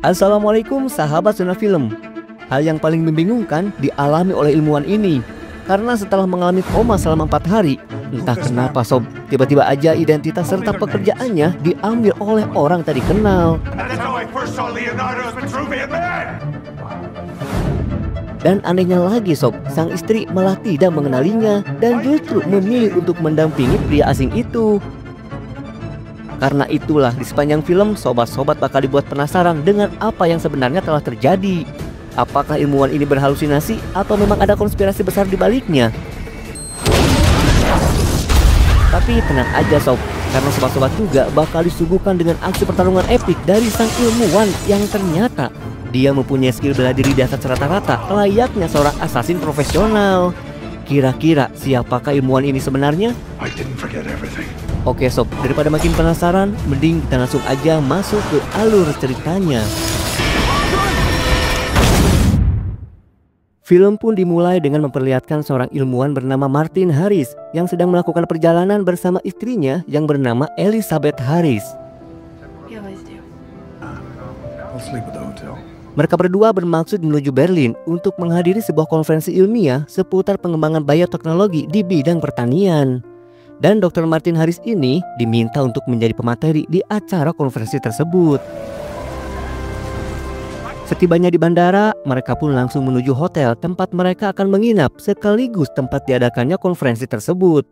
Assalamualaikum sahabat zona film. Hal yang paling membingungkan dialami oleh ilmuwan ini. Karena setelah mengalami koma selama 4 hari, entah kenapa sob, tiba-tiba aja identitas serta pekerjaannya diambil oleh orang tak dikenal. Dan anehnya lagi sob, sang istri malah tidak mengenalinya dan justru memilih untuk mendampingi pria asing itu. Karena itulah di sepanjang film sobat-sobat bakal dibuat penasaran dengan apa yang sebenarnya telah terjadi. Apakah ilmuwan ini berhalusinasi atau memang ada konspirasi besar di baliknya? Tapi tenang aja sob, karena sobat-sobat juga bakal disuguhkan dengan aksi pertarungan epik dari sang ilmuwan yang ternyata dia mempunyai skill bela diri di atas rata-rata layaknya seorang assassin profesional. Kira-kira siapakah ilmuwan ini sebenarnya? Oke sob, daripada makin penasaran, mending kita langsung aja masuk ke alur ceritanya. Film pun dimulai dengan memperlihatkan seorang ilmuwan bernama Martin Harris yang sedang melakukan perjalanan bersama istrinya yang bernama Elizabeth Harris. Mereka berdua bermaksud menuju Berlin untuk menghadiri sebuah konferensi ilmiah seputar pengembangan bioteknologi di bidang pertanian. Dan Dr. Martin Harris ini diminta untuk menjadi pemateri di acara konferensi tersebut. Setibanya di bandara, mereka pun langsung menuju hotel tempat mereka akan menginap sekaligus tempat diadakannya konferensi tersebut.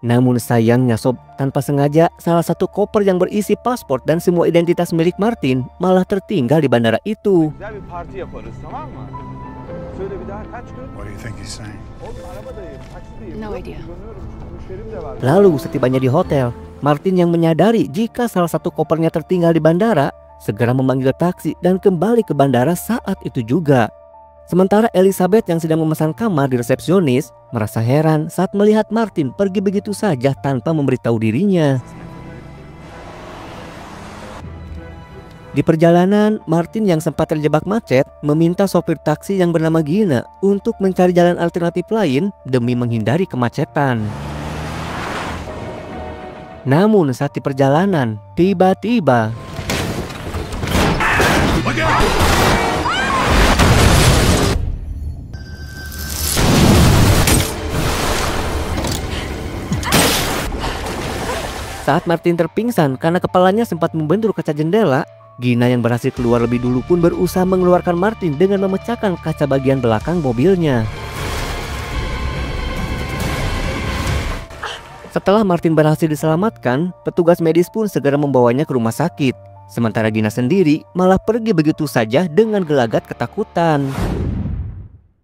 Namun sayangnya sob, tanpa sengaja salah satu koper yang berisi paspor dan semua identitas milik Martin malah tertinggal di bandara itu. Lalu setibanya di hotel, Martin yang menyadari jika salah satu kopernya tertinggal di bandara segera memanggil taksi dan kembali ke bandara saat itu juga. Sementara Elizabeth yang sedang memesan kamar di resepsionis merasa heran saat melihat Martin pergi begitu saja tanpa memberitahu dirinya. Di perjalanan, Martin yang sempat terjebak macet meminta sopir taksi yang bernama Gina untuk mencari jalan alternatif lain demi menghindari kemacetan. Namun saat di perjalanan, tiba-tiba saat Martin terpingsan karena kepalanya sempat membentur kaca jendela, Gina yang berhasil keluar lebih dulu pun berusaha mengeluarkan Martin dengan memecahkan kaca bagian belakang mobilnya. Setelah Martin berhasil diselamatkan, petugas medis pun segera membawanya ke rumah sakit. Sementara Gina sendiri malah pergi begitu saja dengan gelagat ketakutan.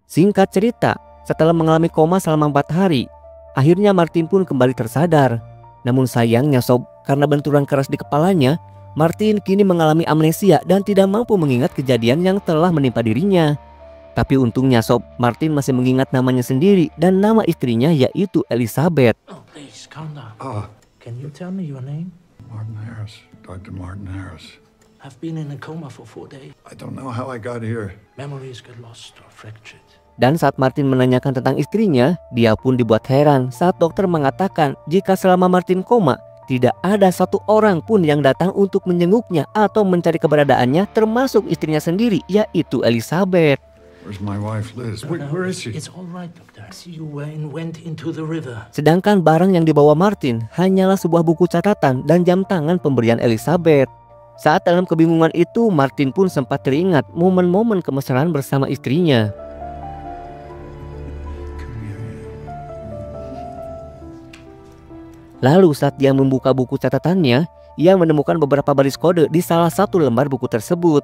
Singkat cerita, setelah mengalami koma selama 4 hari, akhirnya Martin pun kembali tersadar. Namun sayangnya sob, karena benturan keras di kepalanya, Martin kini mengalami amnesia dan tidak mampu mengingat kejadian yang telah menimpa dirinya. Tapi untungnya sob, Martin masih mengingat namanya sendiri dan nama istrinya yaitu Elizabeth. Oh, please, calm down. Can you tell me your name? Martin Harris. Dr. Martin Harris. I've been in a coma for 4 days. I don't know how I got here. Memories get lost or fractured. Dan saat Martin menanyakan tentang istrinya, dia pun dibuat heran saat dokter mengatakan jika selama Martin koma, tidak ada satu orang pun yang datang untuk menjenguknya atau mencari keberadaannya, termasuk istrinya sendiri, yaitu Elizabeth. Where's my wife, Liz? Where is she? It's all right, doctor. You went into the river. Sedangkan barang yang dibawa Martin hanyalah sebuah buku catatan dan jam tangan pemberian Elizabeth. Saat dalam kebingungan itu, Martin pun sempat teringat momen-momen kemesraan bersama istrinya. Lalu saat dia membuka buku catatannya, ia menemukan beberapa baris kode di salah satu lembar buku tersebut.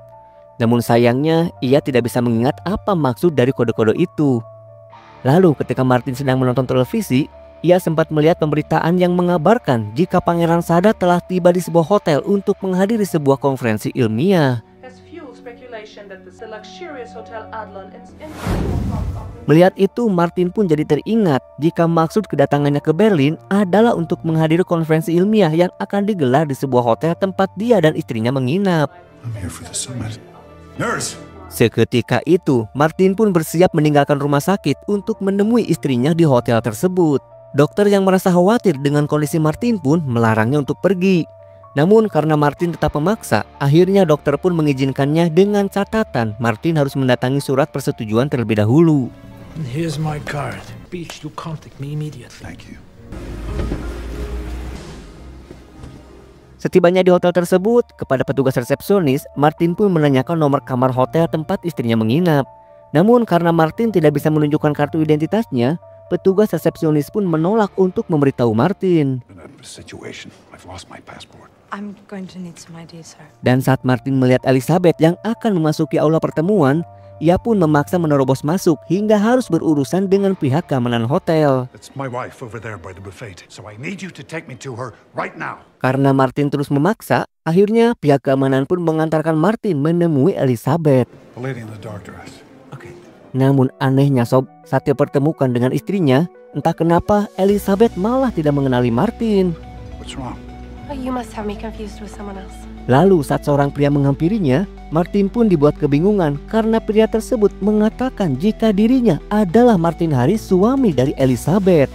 Namun sayangnya, ia tidak bisa mengingat apa maksud dari kode-kode itu. Lalu ketika Martin sedang menonton televisi, ia sempat melihat pemberitaan yang mengabarkan jika Pangeran Sada telah tiba di sebuah hotel untuk menghadiri sebuah konferensi ilmiah. Melihat itu, Martin pun jadi teringat jika maksud kedatangannya ke Berlin adalah untuk menghadiri konferensi ilmiah yang akan digelar di sebuah hotel tempat dia dan istrinya menginap. I'm here for the summit. Nurse! Seketika itu, Martin pun bersiap meninggalkan rumah sakit untuk menemui istrinya di hotel tersebut. Dokter yang merasa khawatir dengan kondisi Martin pun melarangnya untuk pergi. Namun karena Martin tetap memaksa, akhirnya dokter pun mengizinkannya dengan catatan Martin harus mendatangi surat persetujuan terlebih dahulu. And here's my card. Beach to contact me immediately. Thank you. Setibanya di hotel tersebut, kepada petugas resepsionis, Martin pun menanyakan nomor kamar hotel tempat istrinya menginap. Namun karena Martin tidak bisa menunjukkan kartu identitasnya, petugas resepsionis pun menolak untuk memberitahu Martin. I've lost my passport. I'm going to need some ID, sir. Dan saat Martin melihat Elizabeth yang akan memasuki aula pertemuan, ia pun memaksa menerobos masuk hingga harus berurusan dengan pihak keamanan hotel. It's my wife over there by the buffet, so I need you to take me to her right now. Karena Martin terus memaksa, akhirnya pihak keamanan pun mengantarkan Martin menemui Elizabeth. The lady in the dark dress. Okay. Namun anehnya Sob, saat dipertemukan dengan istrinya, entah kenapa Elizabeth malah tidak mengenali Martin. What's wrong? Oh, you must have me confused with someone else. Lalu saat seorang pria menghampirinya, Martin pun dibuat kebingungan karena pria tersebut mengatakan jika dirinya adalah Martin Harris, suami dari Elizabeth.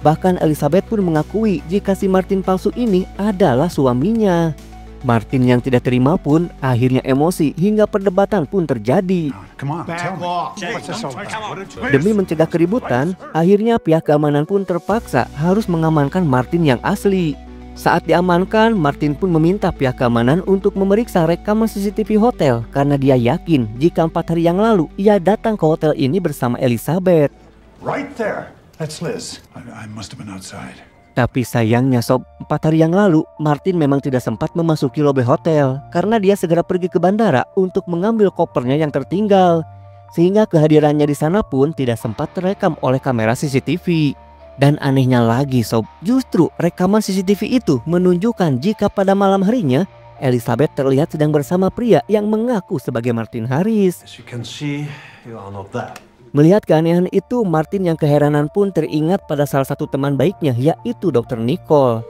Bahkan Elizabeth pun mengakui jika si Martin palsu ini adalah suaminya. Martin yang tidak terima pun akhirnya emosi hingga perdebatan pun terjadi. Come on, tell me. What's this all about? Demi mencegah keributan, akhirnya pihak keamanan pun terpaksa harus mengamankan Martin yang asli. Saat diamankan, Martin pun meminta pihak keamanan untuk memeriksa rekaman CCTV hotel karena dia yakin jika 4 hari yang lalu ia datang ke hotel ini bersama Elizabeth. Right there. That's Liz. I must have been outside. Tapi sayangnya Sob, 4 hari yang lalu Martin memang tidak sempat memasuki lobi hotel karena dia segera pergi ke bandara untuk mengambil kopernya yang tertinggal. Sehingga kehadirannya di sana pun tidak sempat terekam oleh kamera CCTV. Dan anehnya lagi Sob, justru rekaman CCTV itu menunjukkan jika pada malam harinya Elizabeth terlihat sedang bersama pria yang mengaku sebagai Martin Harris. As you can see, you all know that. Melihat keanehan itu, Martin yang keheranan pun teringat pada salah satu teman baiknya, yaitu Dr. Nicole.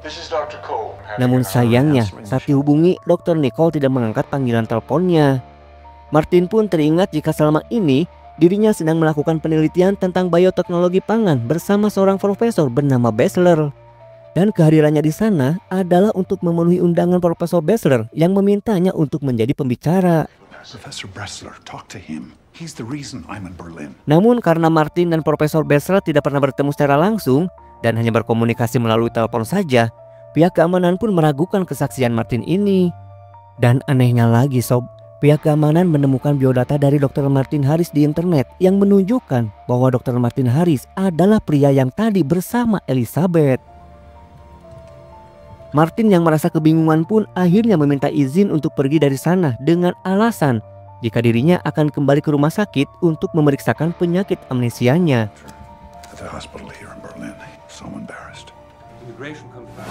This is Dr. Cole. Namun sayangnya, saat dihubungi, Dr. Nicole tidak mengangkat panggilan teleponnya. Martin pun teringat jika selama ini dirinya sedang melakukan penelitian tentang bioteknologi pangan bersama seorang profesor bernama Bessler. Dan kehadirannya di sana adalah untuk memenuhi undangan Profesor Bessler yang memintanya untuk menjadi pembicara. Professor Bressler, talk to him. He's the reason I'm in Berlin. Namun karena Martin dan Profesor Bessler tidak pernah bertemu secara langsung dan hanya berkomunikasi melalui telepon saja, pihak keamanan pun meragukan kesaksian Martin ini. Dan anehnya lagi Sob, pihak keamanan menemukan biodata dari Dr. Martin Harris di internet yang menunjukkan bahwa Dr. Martin Harris adalah pria yang tadi bersama Elizabeth. Martin yang merasa kebingungan pun akhirnya meminta izin untuk pergi dari sana dengan alasan jika dirinya akan kembali ke rumah sakit untuk memeriksakan penyakit amnesianya. At the hospital here in Berlin. So embarrassed. Immigration comes back.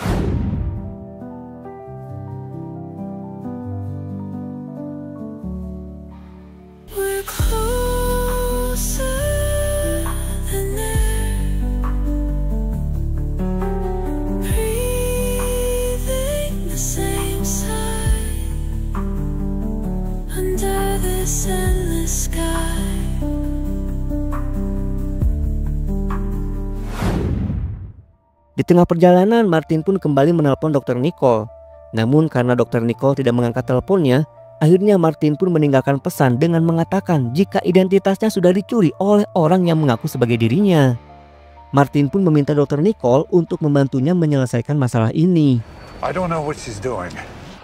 We're closer than ever, breathing the same sigh under this endless sky. Di tengah perjalanan, Martin pun kembali menelpon Dr. Nicole. Namun karena Dr. Nicole tidak mengangkat teleponnya, akhirnya Martin pun meninggalkan pesan dengan mengatakan jika identitasnya sudah dicuri oleh orang yang mengaku sebagai dirinya. Martin pun meminta Dr. Nicole untuk membantunya menyelesaikan masalah ini. I don't know what she's doing.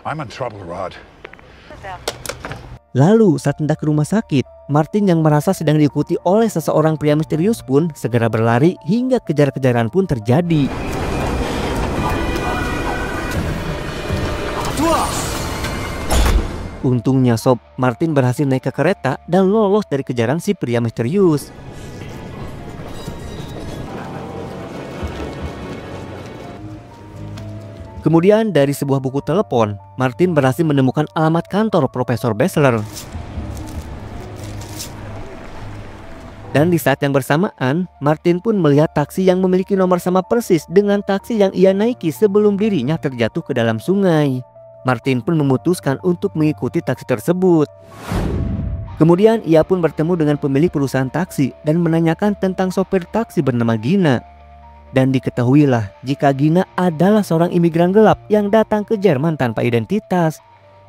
I'm in trouble, Rod. Lalu saat hendak ke rumah sakit, Martin yang merasa sedang diikuti oleh seseorang pria misterius pun segera berlari hingga kejar-kejaran pun terjadi. Untungnya Sob, Martin berhasil naik ke kereta dan lolos dari kejaran si pria misterius. Kemudian dari sebuah buku telepon, Martin berhasil menemukan alamat kantor Profesor Bessler. Dan di saat yang bersamaan, Martin pun melihat taksi yang memiliki nomor sama persis dengan taksi yang ia naiki sebelum dirinya terjatuh ke dalam sungai. Martin pun memutuskan untuk mengikuti taksi tersebut. Kemudian ia pun bertemu dengan pemilik perusahaan taksi dan menanyakan tentang sopir taksi bernama Gina. Dan diketahuilah jika Gina adalah seorang imigran gelap yang datang ke Jerman tanpa identitas.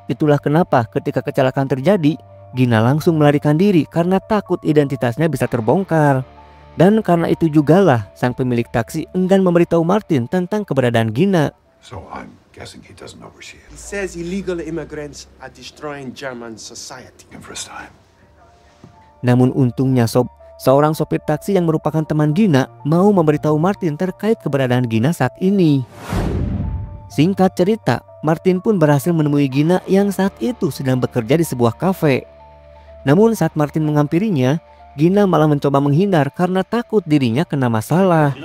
Itulah kenapa ketika kecelakaan terjadi, Gina langsung melarikan diri karena takut identitasnya bisa terbongkar. Dan karena itu jugalah sang pemilik taksi enggan memberitahu Martin tentang keberadaan Gina. So I'm guessing he doesn't know where she He is. says illegal immigrants are destroying German society. And for his time. Namun untungnya Sob, seorang sopir taksi yang merupakan teman Gina mau memberitahu Martin terkait keberadaan Gina saat ini. Singkat cerita, Martin pun berhasil menemui Gina yang saat itu sedang bekerja di sebuah kafe. Namun saat Martin menghampirinya, Gina malah mencoba menghindar karena takut dirinya kena masalah.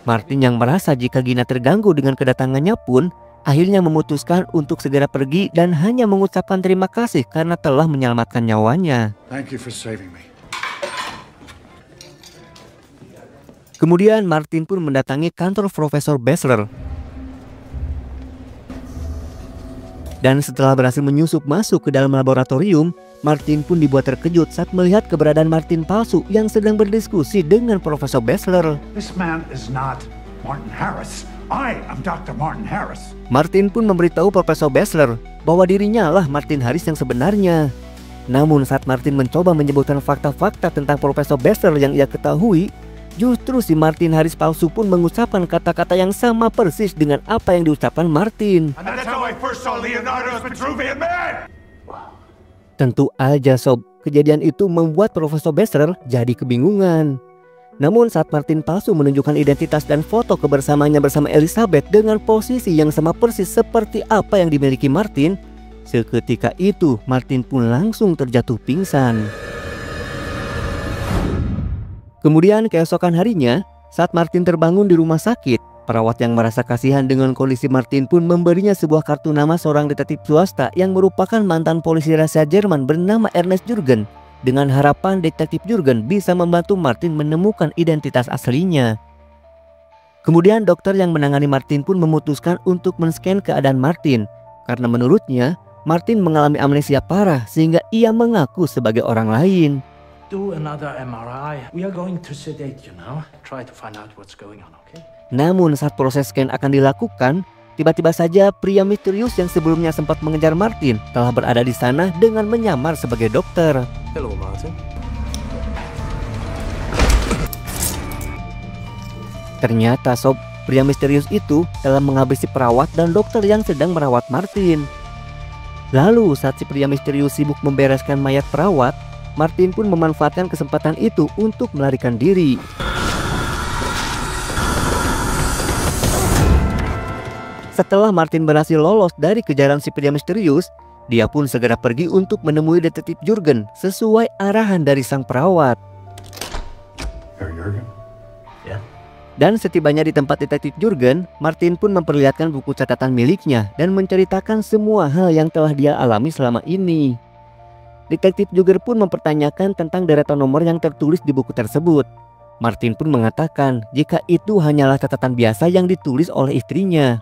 Martin yang merasa jika Gina terganggu dengan kedatangannya pun akhirnya memutuskan untuk segera pergi dan hanya mengucapkan terima kasih karena telah menyelamatkan nyawanya. Thank you for saving me. Kemudian Martin pun mendatangi kantor Profesor Bessler. Dan setelah berhasil menyusup masuk ke dalam laboratorium, Martin pun dibuat terkejut saat melihat keberadaan Martin palsu yang sedang berdiskusi dengan Profesor Bessler. This man is not Martin Harris. I am Dr. Martin Harris. Martin pun memberitahu Profesor Bessler bahwa dirinya lah Martin Harris yang sebenarnya. Namun saat Martin mencoba menyebutkan fakta-fakta tentang Profesor Bessler yang ia ketahui, justru si Martin Harris palsu pun mengucapkan kata-kata yang sama persis dengan apa yang diucapkan Martin. And that's how I first saw Leonardo's Vitruvian Man! Tentu aja Sob, kejadian itu membuat Profesor Bessler jadi kebingungan. Namun saat Martin palsu menunjukkan identitas dan foto kebersamaannya bersama Elizabeth dengan posisi yang sama persis seperti apa yang dimiliki Martin, seketika itu Martin pun langsung terjatuh pingsan. Kemudian keesokan harinya, saat Martin terbangun di rumah sakit, perawat yang merasa kasihan dengan kondisi Martin pun memberinya sebuah kartu nama seorang detektif swasta yang merupakan mantan polisi rahasia Jerman bernama Ernest Jurgen, dengan harapan detektif Jurgen bisa membantu Martin menemukan identitas aslinya. Kemudian dokter yang menangani Martin pun memutuskan untuk men-scan keadaan Martin, karena menurutnya Martin mengalami amnesia parah sehingga ia mengaku sebagai orang lain. Do another MRI. We are going to sedate you now. Try to find out what's going on, okay? Namun saat proses scan akan dilakukan, tiba-tiba saja pria misterius yang sebelumnya sempat mengejar Martin telah berada di sana dengan menyamar sebagai dokter. Hello, Martin. Ternyata Sob, pria misterius itu telah menghabisi perawat dan dokter yang sedang merawat Martin. Lalu saat si pria misterius sibuk membereskan mayat perawat, Martin pun memanfaatkan kesempatan itu untuk melarikan diri. Setelah Martin berhasil lolos dari kejaran si pria misterius, dia pun segera pergi untuk menemui detektif Jurgen sesuai arahan dari sang perawat. Herr Jurgen? Yeah. Dan setibanya di tempat detektif Jurgen, Martin pun memperlihatkan buku catatan miliknya dan menceritakan semua hal yang telah dia alami selama ini. Detektif Jurgen pun mempertanyakan tentang deretan nomor yang tertulis di buku tersebut. Martin pun mengatakan jika itu hanyalah catatan biasa yang ditulis oleh istrinya.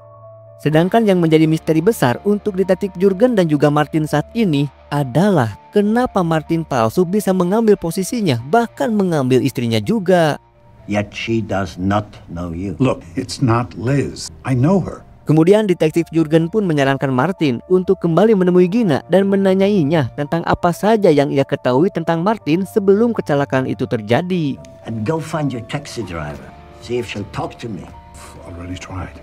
Sedangkan yang menjadi misteri besar untuk detektif Jurgen dan juga Martin saat ini adalah kenapa Martin palsu bisa mengambil posisinya, bahkan mengambil istrinya juga. Yet she does not know you. Look, it's not Liz. I know her. Kemudian detektif Jurgen pun menyarankan Martin untuk kembali menemui Gina dan menanyainya tentang apa saja yang ia ketahui tentang Martin sebelum kecelakaan itu terjadi. And go find your taxi driver. See if she'll talk to me. Already tried.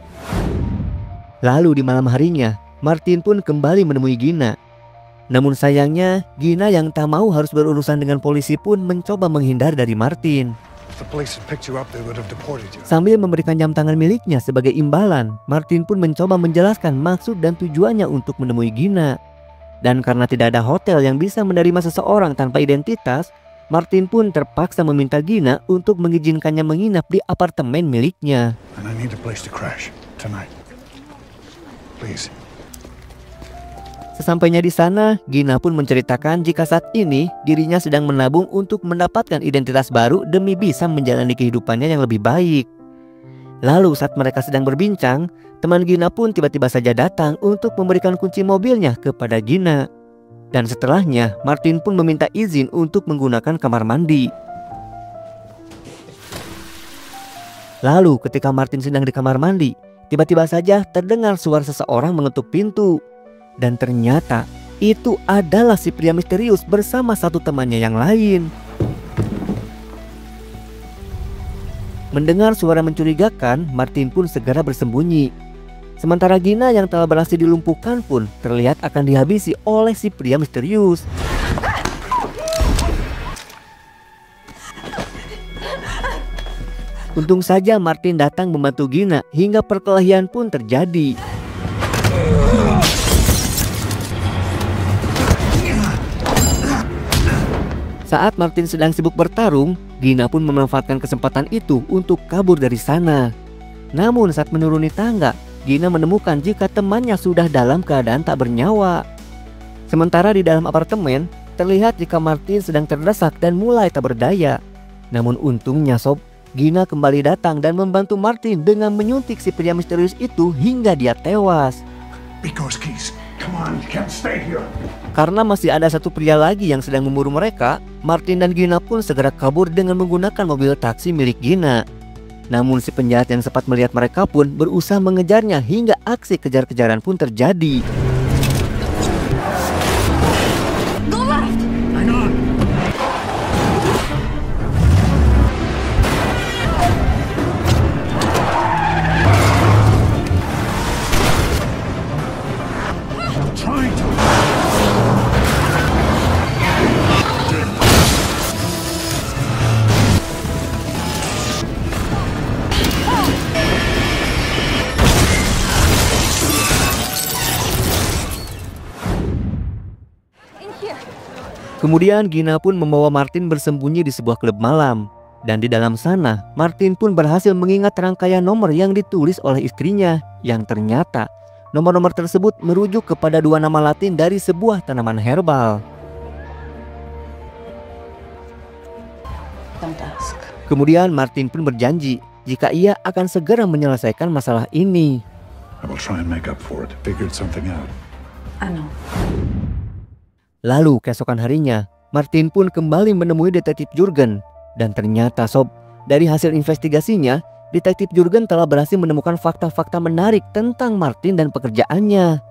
Lalu di malam harinya, Martin pun kembali menemui Gina. Namun sayangnya, Gina yang tak mau harus berurusan dengan polisi pun mencoba menghindar dari Martin. If the police had picked you up, they would have deported you. Sambil memberikan jam tangan miliknya sebagai imbalan, Martin pun mencoba menjelaskan maksud dan tujuannya untuk menemui Gina. Dan karena tidak ada hotel yang bisa menerima seseorang tanpa identitas, Martin pun terpaksa meminta Gina untuk mengizinkannya menginap di apartemen miliknya. And I need a place to crash tonight. Please. Sesampainya di sana, Gina pun menceritakan jika saat ini dirinya sedang menabung untuk mendapatkan identitas baru demi bisa menjalani kehidupannya yang lebih baik. Lalu saat mereka sedang berbincang, teman Gina pun tiba-tiba saja datang untuk memberikan kunci mobilnya kepada Gina. Dan setelahnya, Martin pun meminta izin untuk menggunakan kamar mandi. Lalu ketika Martin sedang di kamar mandi, tiba-tiba saja terdengar suara seseorang mengetuk pintu. Dan ternyata itu adalah si pria misterius bersama satu temannya yang lain. Mendengar suara mencurigakan, Martin pun segera bersembunyi. Sementara Gina yang telah berhasil dilumpuhkan pun terlihat akan dihabisi oleh si pria misterius. Untung saja Martin datang membantu Gina hingga perkelahian pun terjadi. Saat Martin sedang sibuk bertarung, Gina pun memanfaatkan kesempatan itu untuk kabur dari sana. Namun saat menuruni tangga, Gina menemukan jika temannya sudah dalam keadaan tak bernyawa. Sementara di dalam apartemen, terlihat jika Martin sedang terdesak dan mulai tak berdaya. Namun untungnya sob, Gina kembali datang dan membantu Martin dengan menyuntik si pria misterius itu hingga dia tewas. Because Keys, come on, you can't stay here. Karena masih ada satu pria lagi yang sedang memburu mereka, Martin dan Gina pun segera kabur dengan menggunakan mobil taksi milik Gina. Namun si penjahat yang sempat melihat mereka pun berusaha mengejarnya hingga aksi kejar-kejaran pun terjadi. Kemudian Gina pun membawa Martin bersembunyi di sebuah klub malam. Dan di dalam sana, Martin pun berhasil mengingat rangkaian nomor yang ditulis oleh istrinya. Yang ternyata, nomor-nomor tersebut merujuk kepada dua nama Latin dari sebuah tanaman herbal. Kemudian Martin pun berjanji jika ia akan segera menyelesaikan masalah ini. I will try and make up for it. Figured something out. I know. Lalu keesokan harinya, Martin pun kembali menemui detektif Jurgen. Dan ternyata sob, dari hasil investigasinya, detektif Jurgen telah berhasil menemukan fakta-fakta menarik tentang Martin dan pekerjaannya.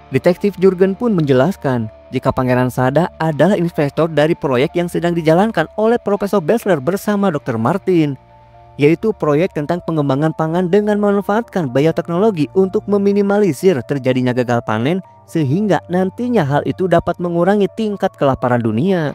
Detektif Jurgen pun menjelaskan jika Pangeran Sada adalah investor dari proyek yang sedang dijalankan oleh Profesor Bachelor bersama Dr. Martin, yaitu proyek tentang pengembangan pangan dengan memanfaatkan bioteknologi untuk meminimalisir terjadinya gagal panen sehingga nantinya hal itu dapat mengurangi tingkat kelaparan dunia.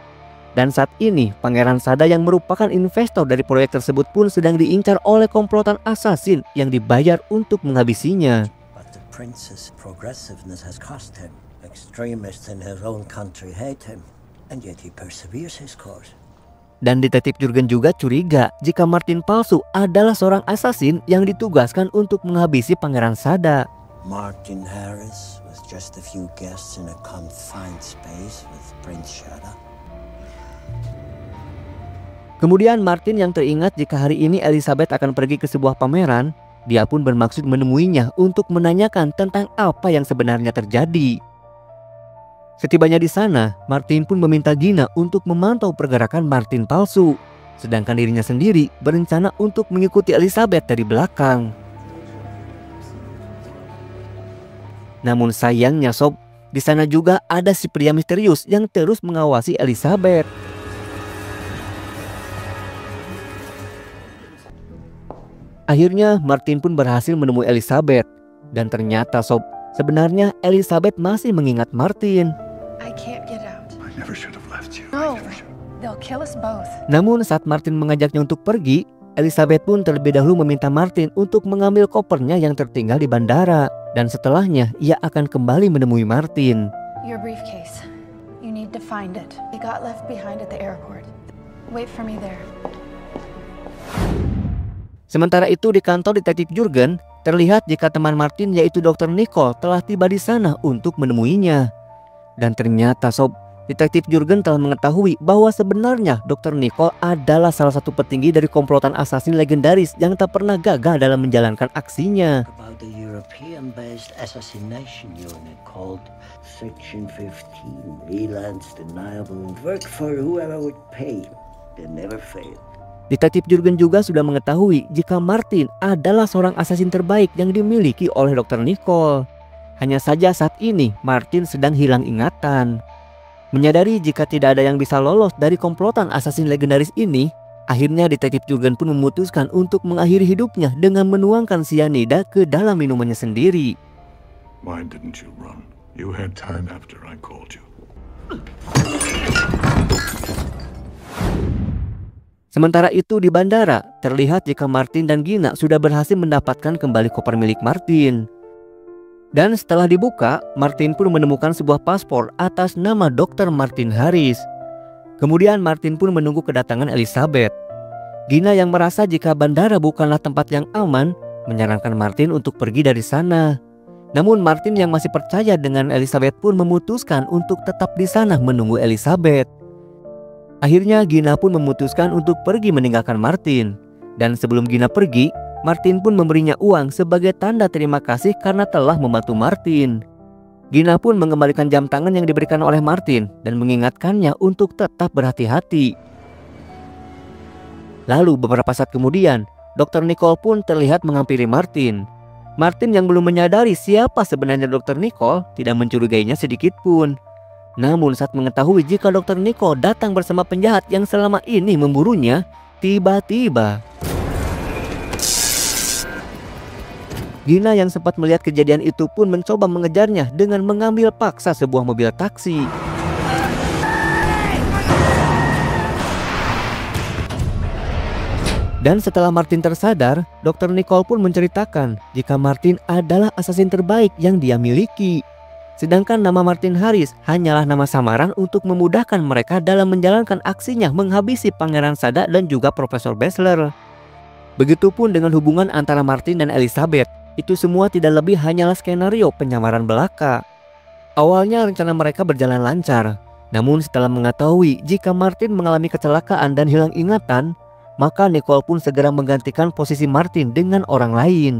Dan saat ini Pangeran Sada yang merupakan investor dari proyek tersebut pun sedang diincar oleh komplotan asasin yang dibayar untuk menghabisinya. But the prince's progressiveness has cost him. Extremists in his own country hate him, and yet he perseveres his course. Dan detektif Jurgen juga curiga jika Martin palsu adalah seorang asasin yang ditugaskan untuk menghabisi Pangeran Sada. Martin Harris was just a few guests in a confined space with Prince Sada. Kemudian Martin yang teringat jika hari ini Elizabeth akan pergi ke sebuah pameran, dia pun bermaksud menemuinya untuk menanyakan tentang apa yang sebenarnya terjadi. Setibanya di sana, Martin pun meminta Gina untuk memantau pergerakan Martin palsu, sedangkan dirinya sendiri berencana untuk mengikuti Elizabeth dari belakang. Namun sayangnya sob, di sana juga ada si pria misterius yang terus mengawasi Elizabeth. Akhirnya Martin pun berhasil menemui Elizabeth. Dan ternyata sob, sebenarnya Elizabeth masih mengingat Martin. I can't get out. I never should have left you. No, they'll kill us both. Namun saat Martin mengajaknya untuk pergi, Elizabeth pun terlebih dahulu meminta Martin untuk mengambil kopernya yang tertinggal di bandara. Dan setelahnya ia akan kembali menemui Martin. Your briefcase. You need to find it. It got left behind at the airport. Wait for me there. Sementara itu di kantor detektif Jurgen, terlihat jika teman Martin yaitu Dr. Nicole telah tiba di sana untuk menemuinya. Dan ternyata sob, detektif Jurgen telah mengetahui bahwa sebenarnya Dr. Nicole adalah salah satu petinggi dari komplotan asasin legendaris yang tak pernah gagal dalam menjalankan aksinya. About a European-based assassination unit called Section 15, freelance, deniable, and work for whoever would pay. They never fail. Detektif Jurgen juga sudah mengetahui jika Martin adalah seorang asasin terbaik yang dimiliki oleh Dr. Nicole. Hanya saja saat ini Martin sedang hilang ingatan. Menyadari jika tidak ada yang bisa lolos dari komplotan asasin legendaris ini, akhirnya Detektif Jurgen pun memutuskan untuk mengakhiri hidupnya dengan menuangkan sianida ke dalam minumannya sendiri. Why didn't you run? You had time after I called you. Sementara itu di bandara, terlihat jika Martin dan Gina sudah berhasil mendapatkan kembali koper milik Martin. Dan setelah dibuka, Martin pun menemukan sebuah paspor atas nama Dr. Martin Harris. Kemudian Martin pun menunggu kedatangan Elizabeth. Gina yang merasa jika bandara bukanlah tempat yang aman, menyarankan Martin untuk pergi dari sana. Namun Martin yang masih percaya dengan Elizabeth pun memutuskan untuk tetap di sana menunggu Elizabeth. Akhirnya Gina pun memutuskan untuk pergi meninggalkan Martin. Dan sebelum Gina pergi, Martin pun memberinya uang sebagai tanda terima kasih karena telah membantu Martin. Gina pun mengembalikan jam tangan yang diberikan oleh Martin dan mengingatkannya untuk tetap berhati-hati. Lalu beberapa saat kemudian, Dr. Nicole pun terlihat menghampiri Martin. Martin yang belum menyadari siapa sebenarnya Dr. Nicole tidak mencurigainya sedikit pun. Namun saat mengetahui jika Dr. Nicole datang bersama penjahat yang selama ini memburunya, tiba-tiba Gina yang sempat melihat kejadian itu pun mencoba mengejarnya dengan mengambil paksa sebuah mobil taksi. Dan setelah Martin tersadar, Dr. Nicole pun menceritakan jika Martin adalah asasin terbaik yang dia miliki. Sedangkan nama Martin Harris hanyalah nama samaran untuk memudahkan mereka dalam menjalankan aksinya menghabisi Pangeran Sada dan juga Profesor Bachelor. Begitupun dengan hubungan antara Martin dan Elizabeth. Itu semua tidak lebih hanyalah skenario penyamaran belaka. Awalnya rencana mereka berjalan lancar. Namun setelah mengetahui jika Martin mengalami kecelakaan dan hilang ingatan, maka Nicole pun segera menggantikan posisi Martin dengan orang lain.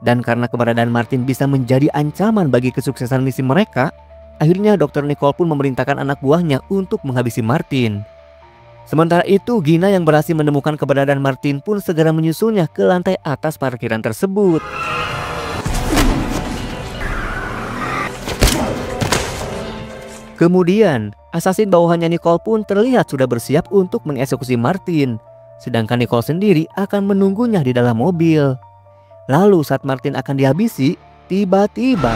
Dan karena keberadaan Martin bisa menjadi ancaman bagi kesuksesan misi mereka, akhirnya Dr. Nicole pun memerintahkan anak buahnya untuk menghabisi Martin. Sementara itu, Gina yang berhasil menemukan keberadaan Martin pun segera menyusulnya ke lantai atas parkiran tersebut. Kemudian, asasin bawahannya Nicole pun terlihat sudah bersiap untuk mengeksekusi Martin. Sedangkan Nicole sendiri akan menunggunya di dalam mobil. Lalu saat Martin akan dihabisi, tiba-tiba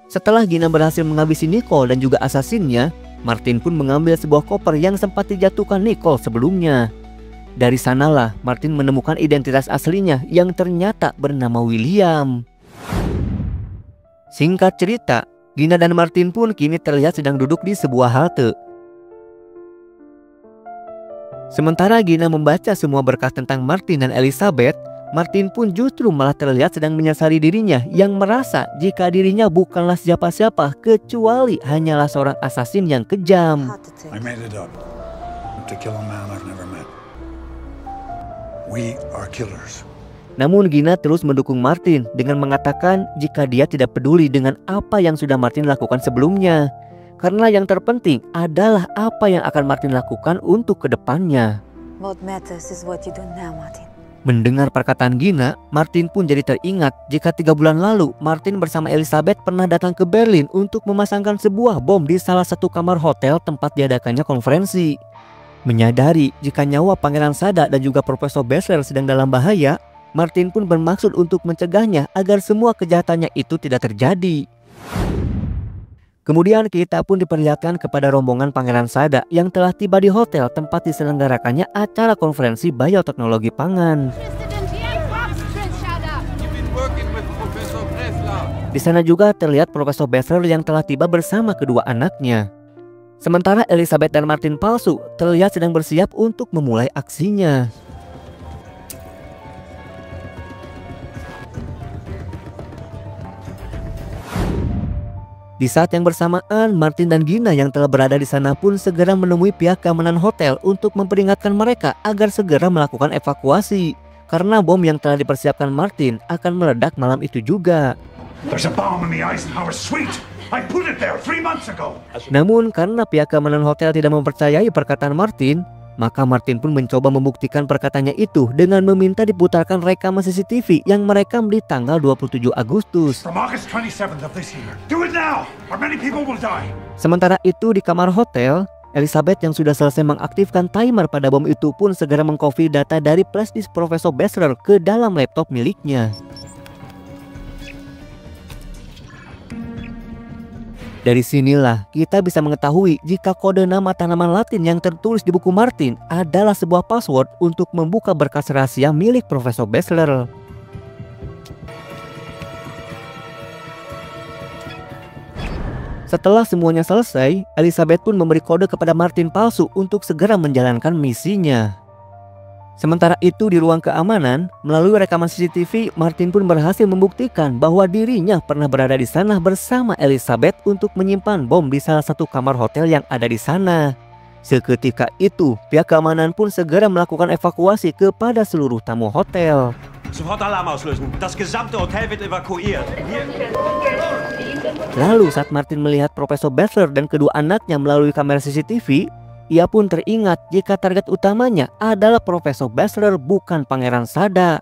setelah Gina berhasil menghabisi Nicole dan juga asasinnya, Martin pun mengambil sebuah koper yang sempat dijatuhkan Nicole sebelumnya. Dari sanalah Martin menemukan identitas aslinya yang ternyata bernama William. Singkat cerita, Gina dan Martin pun kini terlihat sedang duduk di sebuah halte. Sementara Gina membaca semua berkas tentang Martin dan Elizabeth, Martin pun justru malah terlihat sedang menyesali dirinya yang merasa jika dirinya bukanlah siapa-siapa kecuali hanyalah seorang asasin yang kejam. I made it up to kill a man I've never met. We are killers. Namun Gina terus mendukung Martin dengan mengatakan jika dia tidak peduli dengan apa yang sudah Martin lakukan sebelumnya. Karena yang terpenting adalah apa yang akan Martin lakukan untuk kedepannya. What matters is what you do now, Martin. Mendengar perkataan Gina, Martin pun jadi teringat jika 3 bulan lalu Martin bersama Elizabeth pernah datang ke Berlin untuk memasangkan sebuah bom di salah satu kamar hotel tempat diadakannya konferensi. Menyadari jika nyawa Pangeran Sada dan juga Profesor Bachelor sedang dalam bahaya, Martin pun bermaksud untuk mencegahnya agar semua kejahatannya itu tidak terjadi. Kemudian kita pun diperlihatkan kepada rombongan Pangeran Sada yang telah tiba di hotel tempat diselenggarakannya acara konferensi bioteknologi pangan. Di sana juga terlihat Profesor Bachelor yang telah tiba bersama kedua anaknya. Sementara Elizabeth dan Martin palsu terlihat sedang bersiap untuk memulai aksinya. Di saat yang bersamaan, Martin dan Gina yang telah berada di sana pun segera menemui pihak keamanan hotel untuk memperingatkan mereka agar segera melakukan evakuasi. Karena bom yang telah dipersiapkan Martin akan meledak malam itu juga. There's a bomb in the Eisenhower suite. I put it there 3 months ago. Namun karena pihak keamanan hotel tidak mempercayai perkataan Martin, maka Martin pun mencoba membuktikan perkataannya itu dengan meminta diputarkan rekaman CCTV yang merekam di tanggal 27 Agustus. From August 27th of this year. Do it now, or many people will die. Sementara itu di kamar hotel, Elizabeth yang sudah selesai mengaktifkan timer pada bom itu pun segera mengcopy data dari flash disk Profesor Bachelor ke dalam laptop miliknya. Dari sinilah kita bisa mengetahui jika kode nama tanaman Latin yang tertulis di buku Martin adalah sebuah password untuk membuka berkas rahasia milik Profesor Bachelor. Setelah semuanya selesai, Elizabeth pun memberi kode kepada Martin palsu untuk segera menjalankan misinya. Sementara itu di ruang keamanan, melalui rekaman CCTV, Martin pun berhasil membuktikan bahwa dirinya pernah berada di sana bersama Elizabeth untuk menyimpan bom di salah satu kamar hotel yang ada di sana. Seketika itu, pihak keamanan pun segera melakukan evakuasi kepada seluruh tamu hotel. Sofort Alarm auslösen. Das gesamte Hotel wird evakuiert. Lalu saat Martin melihat Profesor Bachelor dan kedua anaknya melalui kamera CCTV, ia pun teringat jika target utamanya adalah Profesor Bachelor, bukan Pangeran Sada.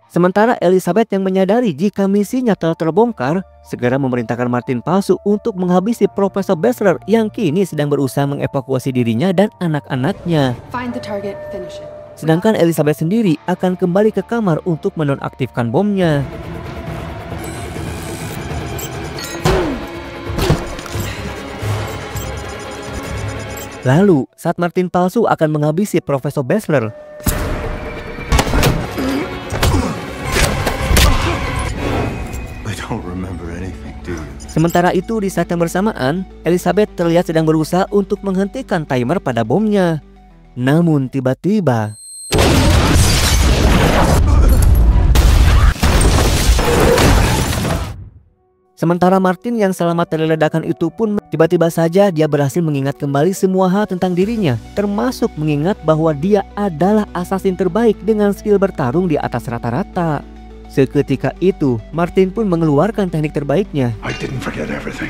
Sementara Elizabeth yang menyadari jika misinya telah terbongkar, segera memerintahkan Martin palsu untuk menghabisi Profesor Bachelor yang kini sedang berusaha mengevakuasi dirinya dan anak-anaknya. Find the target, finish it. Sedangkan Elizabeth sendiri akan kembali ke kamar untuk menonaktifkan bomnya. Lalu, saat Martin palsu akan menghabisi Profesor Bachelor, sementara itu di saat yang bersamaan, Elizabeth terlihat sedang berusaha untuk menghentikan timer pada bomnya. Namun tiba-tiba, sementara Martin yang selamat dari ledakan itu pun tiba-tiba saja dia berhasil mengingat kembali semua hal tentang dirinya, termasuk mengingat bahwa dia adalah assassin terbaik dengan skill bertarung di atas rata-rata. Seketika itu, Martin pun mengeluarkan teknik terbaiknya. I didn't forget everything.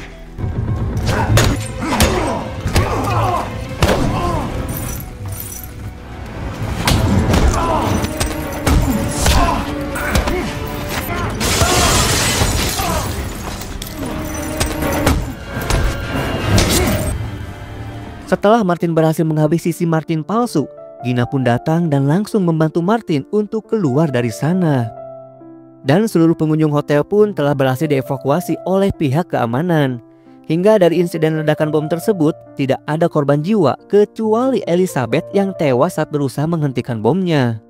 Setelah Martin berhasil menghabisi si Martin palsu, Gina pun datang dan langsung membantu Martin untuk keluar dari sana. Dan seluruh pengunjung hotel pun telah berhasil dievakuasi oleh pihak keamanan. Hingga dari insiden ledakan bom tersebut, tidak ada korban jiwa kecuali Elizabeth yang tewas saat berusaha menghentikan bomnya.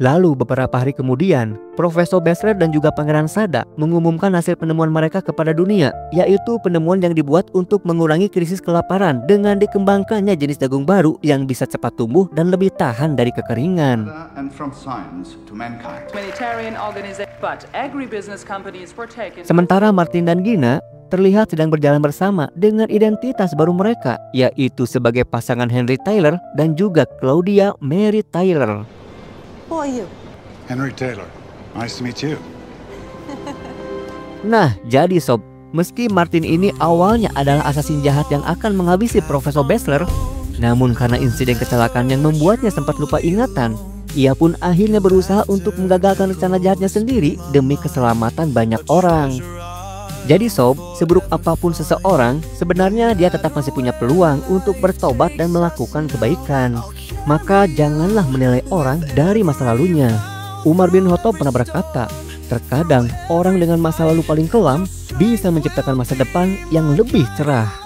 Lalu beberapa hari kemudian, Profesor Bachelor dan juga Pangeran Sada mengumumkan hasil penemuan mereka kepada dunia, yaitu penemuan yang dibuat untuk mengurangi krisis kelaparan dengan dikembangkannya jenis jagung baru yang bisa cepat tumbuh dan lebih tahan dari kekeringan. Sementara Martin dan Gina terlihat sedang berjalan bersama dengan identitas baru mereka, yaitu sebagai pasangan Henry Tyler dan juga Claudia Mary Tyler. Who are you? Henry Taylor. Nice to meet you. Nah, jadi sob, meski Martin ini awalnya adalah assassin jahat yang akan menghabisi Profesor Bachelor, namun karena insiden kecelakaan yang membuatnya sempat lupa ingatan, ia pun akhirnya berusaha untuk menggagalkan rencana jahatnya sendiri demi keselamatan banyak orang. Jadi sob, seburuk apapun seseorang, sebenarnya dia tetap masih punya peluang untuk bertobat dan melakukan kebaikan. Maka janganlah menilai orang dari masa lalunya. Umar bin Khattab pernah berkata, terkadang orang dengan masa lalu paling kelam bisa menciptakan masa depan yang lebih cerah.